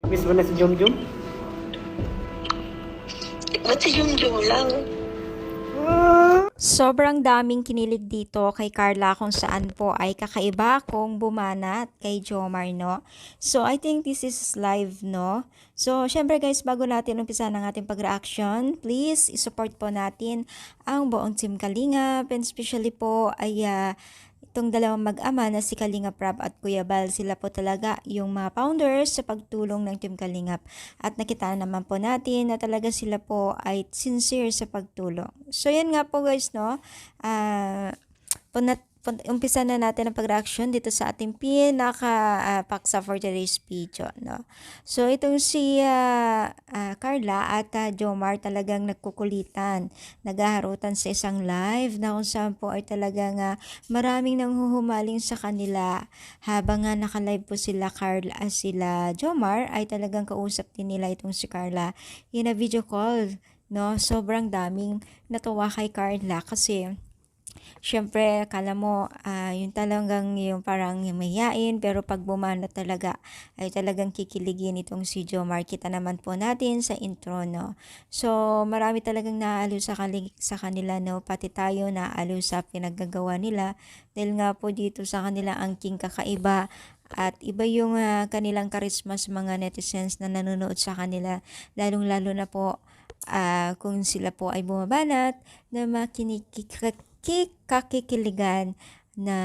Miss mo na si Jomjom? Ba't si Jumjum lang? Sobrang daming kinilig dito kay Carla kung saan po ay kakaiba kung bumanat kay Jomar, no? So, I think this is live, no? So, syempre guys, bago natin umpisa ng ating pag-reaction, please, isupport po natin ang buong Team Kalingap, and especially po ay itong dalawang mag-ama na si Kalinga Prab at Kuya Bal. Sila po talaga yung mga founders sa pagtulong ng Team Kalingap. At nakita naman po natin na talaga sila po ay sincere sa pagtulong. So yan nga po guys, no? Umpisa na natin ang pag-reaction dito sa ating paksa for today's video, no? So itong si Carla at Jomar talagang nagkukulitan, naghaharutan sa isang live na kung saan po ay talagang maraming nanghuhumaling sa kanila. Habang nga naka-live po sila sila Jomar, ay talagang kausap din nila itong si Carla in a video call, no? Sobrang daming natuwa kay Carla kasi syempre, akala mo, yung talagang yung parang yung mahihain, pero pag bumana talaga, ay talagang kikiligin itong si Jomar. Kita naman po natin sa intro, no? So, marami talagang naaliw sa kanila, no? Pati tayo naaliw sa pinaggagawa nila. Dahil nga po dito sa kanila ang king kakaiba. At iba yung kanilang karisma sa mga netizens na nanonood sa kanila. Lalong-lalo na po kung sila po ay bumabanat na kakikiligan na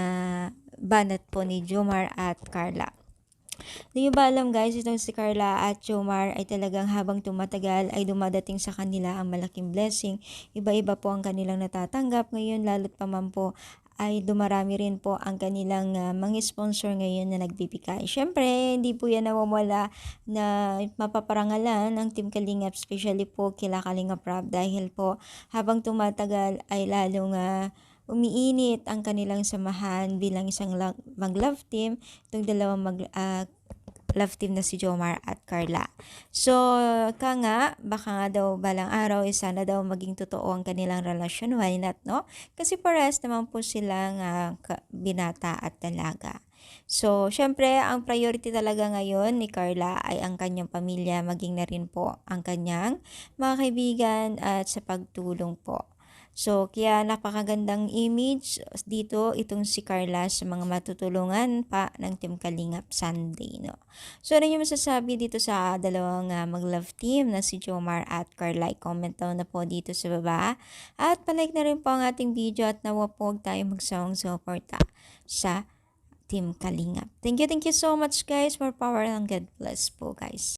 banat po ni Jomar at Carla. Di ba alam guys, itong si Carla at Jomar ay talagang habang tumatagal ay dumadating sa kanila ang malaking blessing. Iba-iba po ang kanilang natatanggap ngayon, lalo't pa man po ay dumarami rin po ang kanilang mga sponsor ngayon na nagbibigay. Syempre, hindi po yan nawawala na mapaparangalan ng Team Kalingap, especially po kila Kalinga Prab, dahil po habang tumatagal ay lalong umiinit ang kanilang samahan bilang isang mag-love team, itong dalawang love team na si Jomar at Carla. So, baka nga daw balang araw, sana daw maging totoo ang kanilang relasyon. Why not, no? Kasi parehas naman po silang binata at dalaga. So, syempre, ang priority talaga ngayon ni Carla ay ang kanyang pamilya, maging na rin po ang kanyang mga kaibigan at sa pagtulong po. So, kaya napakagandang image dito itong si Carla sa mga matutulungan pa ng Team Kalingap Sunday, no? So, ano yung masasabi dito sa dalawang mag-love team na si Jomar at Carla? Comment down na po dito sa baba. At palike na rin po ang ating video at nawa po huwag tayo magsawang suporta sa Team Kalingap. Thank you so much guys. More power and God bless po guys.